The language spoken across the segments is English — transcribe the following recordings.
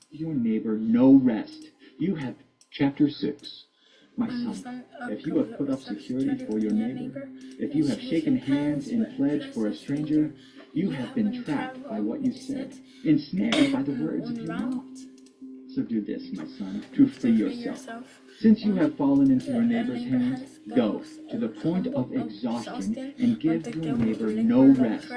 Your neighbor no rest. You have chapter 6. My son, if you have put up security for your neighbor, if you have shaken hands in pledge for a stranger, you have been trapped by what you said, ensnared by the words of your mouth. So do this, my son, to free yourself. Since you have fallen into your neighbor's hands, go to the point of exhaustion and give your neighbor no rest.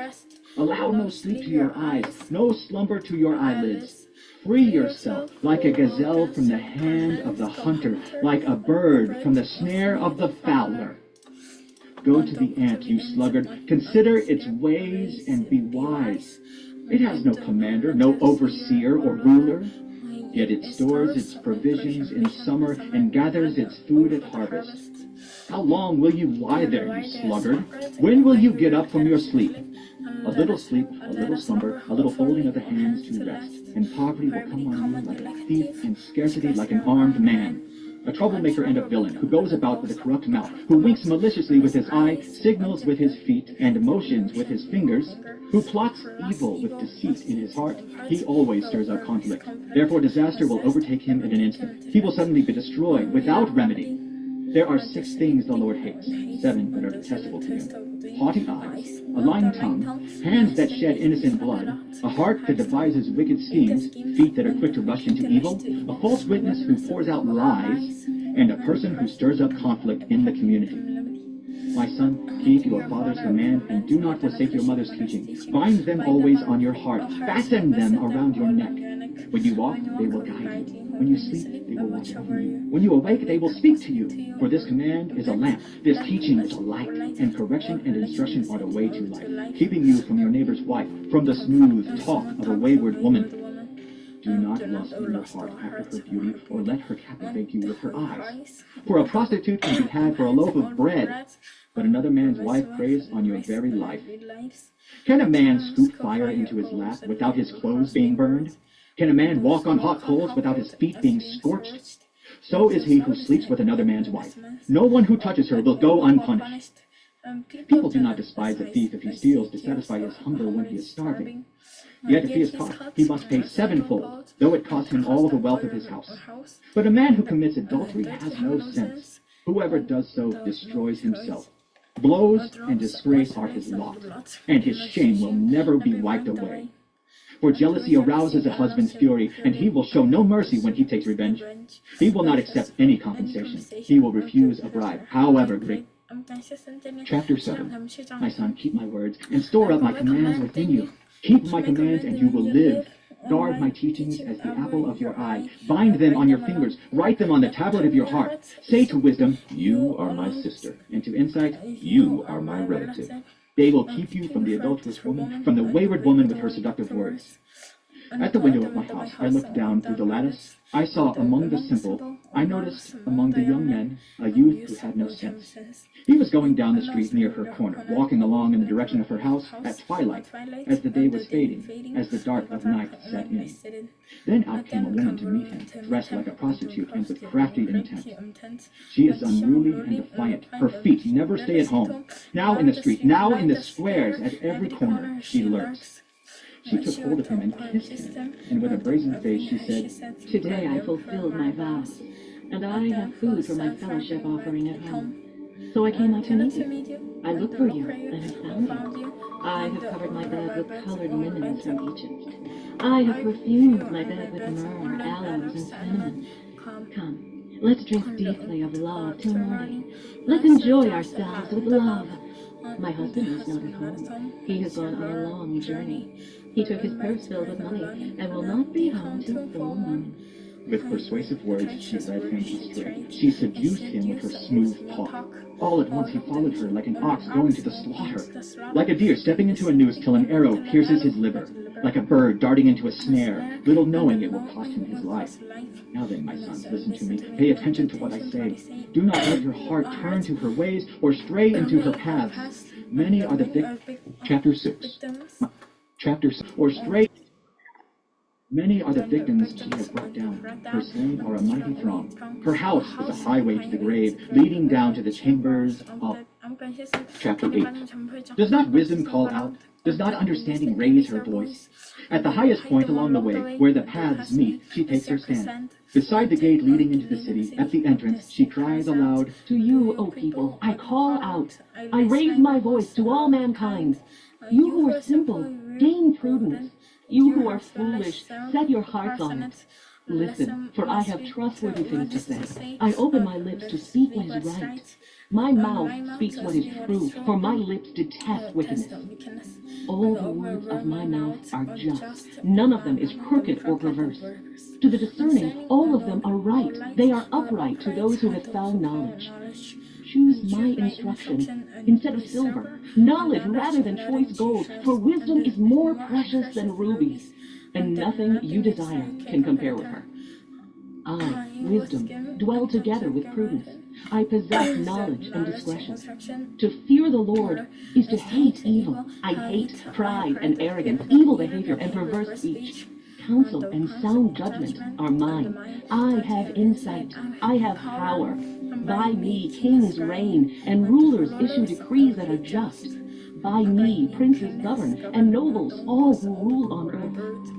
Allow no sleep to your eyes, no slumber to your eyelids. Free yourself like a gazelle from the hand of the hunter, like a bird from the snare of the fowler. Go to the ant, you sluggard, consider its ways and be wise. It has no commander, no overseer or ruler, yet it stores its provisions in summer and gathers its food at harvest. How long will you lie there, you sluggard? When will you get up from your sleep? A little sleep, a little slumber, a little folding of the hands to rest, and poverty will come on you like a thief, and scarcity like an armed man. A troublemaker and a villain, who goes about with a corrupt mouth, who winks maliciously with his eye, signals with his feet, and motions with his fingers, who plots evil with deceit in his heart, he always stirs up conflict. Therefore disaster will overtake him in an instant. He will suddenly be destroyed without remedy. There are 6 things the Lord hates, 7 that are detestable to him: haughty eyes, a lying tongue, hands that shed innocent blood, a heart that devises wicked schemes, feet that are quick to rush into evil, a false witness who pours out lies, and a person who stirs up conflict in the community. My son, keep your father's command and do not forsake your mother's teaching. Bind them always on your heart. Fasten them around your neck. When you walk, they will guide you. When you sleep, they will watch over you. When you awake, they will speak to you. For this command is a lamp, this teaching is a light, and correction and instruction are the way to life, keeping you from your neighbor's wife, from the smooth talk of a wayward woman. Do not lust in your heart after her beauty, or let her captivate you with her eyes. For a prostitute can be had for a loaf of bread, but another man's wife preys on your very life. Can a man scoop fire into his lap without his clothes being burned? Can a man walk on hot coals without his feet being scorched? So is he who sleeps with another man's wife. No one who touches her will go unpunished. People do not despise a thief if he steals to satisfy his hunger when he is starving. Yet if he is caught, he must pay 7-fold, though it cost him all the wealth of his house. But a man who commits adultery has no sense. Whoever does so destroys himself. Blows and disgrace are his lot, and his shame will never be wiped away. For jealousy arouses a husband's fury, and he will show no mercy when he takes revenge. He will not accept any compensation. He will refuse a bribe, however great. Chapter 7. My son, keep my words, and store up my commands within you. Keep my commands, and you will live. Guard my teachings as the apple of your eye. Bind them on your fingers. Write them on the tablet of your heart. Say to wisdom, you are my sister, and to insight, you are my relative. They will keep you from the adulterous woman, from the wayward woman with her seductive words. At the window of my house, I looked down through the lattice. I saw among the simple, I noticed among the young men, a youth who had no sense. He was going down the street near her corner, walking along in the direction of her house at twilight, as the day was fading, as the dark of night set in. Then out came a woman to meet him, dressed like a prostitute and with crafty intent. She is unruly and defiant. Her feet never stay at home. Now in the street, now in the squares, at every corner, she lurks. She took hold of him and kissed him, and with a brazen face she said, Today I fulfilled my vows, and I have food for my fellowship offering at home. So I came out to meet you. I looked for you, and have found you. I have covered my bed with colored linens from Egypt. I have perfumed my bed with myrrh, aloes, and cinnamon. Come, let's drink deeply of love till morning. Let's enjoy ourselves with love. My husband is not at home. He has gone on a long journey. He took his purse filled with money and will not be home till full moon. With persuasive words she led him astray. She seduced him with her smooth talk. All at once he followed her like an ox going to the slaughter, like a deer stepping into a noose till an arrow pierces his liver, like a bird darting into a snare, little knowing it will cost him his life. Now then, my sons, listen to me. Pay attention to what I say. Do not let your heart turn to her ways or stray into her paths. Many are the Chapter 6. Chapter 6. Or stray. Many are the victims she has brought down. Her slain are a mighty throng. Her house is a highway to the grave, leading down to the chambers of... Chapter 8. Does not wisdom call out? Does not understanding raise her voice? At the highest point along the way, where the paths meet, she takes her stand. Beside the gate leading into the city, at the entrance, she cries aloud, To you, O people, I call out. I raise my voice to all mankind. You who are simple, gain prudence. You who are foolish, set your hearts on it. Listen, for I have trustworthy things to say. I open my lips to speak what is right. My mouth speaks what is true, for my lips detest wickedness. All the words of my mouth are just. None of them is crooked or perverse. To the discerning, all of them are right. They are upright to those who have found knowledge. Choose my instruction instead of silver, knowledge rather than choice gold, for wisdom is more precious than rubies, and nothing you desire can compare with her. I, wisdom, dwell together with prudence. I possess knowledge and discretion. To fear the Lord is to hate evil. I hate pride and arrogance, evil behavior and perverse speech. Counsel and sound judgment are mine. I have insight. I have power. By me kings reign, and rulers issue decrees that are just. By me princes govern, and nobles all who rule on earth.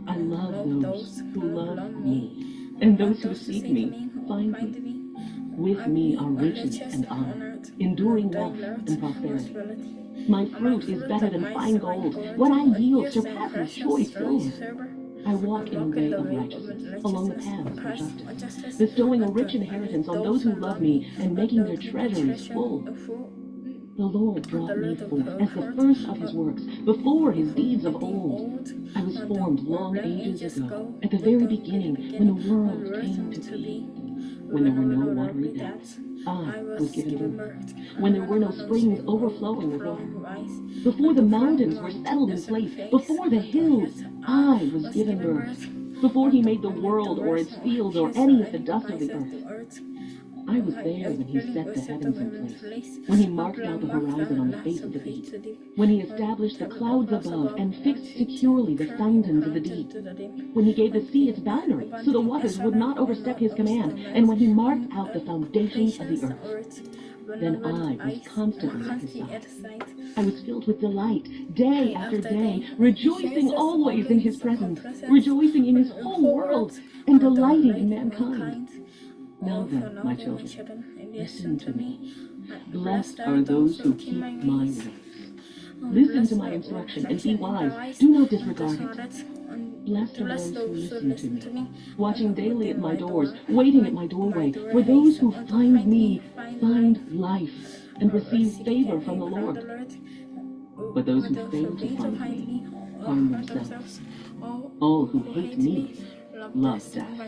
I love those who love me, and those who seek me find me. With me are riches and honor, enduring wealth and prosperity. My fruit is better than fine gold. What I yield surpasses choice gold. I walk in a way of righteousness, along the paths of justice, bestowing a rich inheritance on those who love me and making their treasuries full. The Lord brought me forth as the first of his works, before his deeds of old. I was formed long ages ago, at the very beginning, when the world came to be. When there were no watery depths, I was given birth. When there were no springs overflowing with water. Before the mountains were settled in place, before the hills, I was given birth. Before he made the world or its fields or any of the dust of the earth. I was there when he set the heavens in place, when he marked out the horizon on the face of the deep, when he established the clouds above and fixed securely the fountains of the deep, when he gave the sea its boundary so the waters would not overstep his command, and when he marked out the foundations of the earth. Then I was constantly at his side. I was filled with delight, day after day, rejoicing always in his presence, rejoicing in his whole world, and delighting in mankind. Now then, my children, listen to me. Blessed are those who keep my ways. Listen to my instruction and be wise. Do not disregard it. Blessed are those who listen to me, watching daily at my doors, waiting at my doorway. For those who find me find life and receive favor from the Lord. But those who fail to find me harm themselves. All who hate me love death.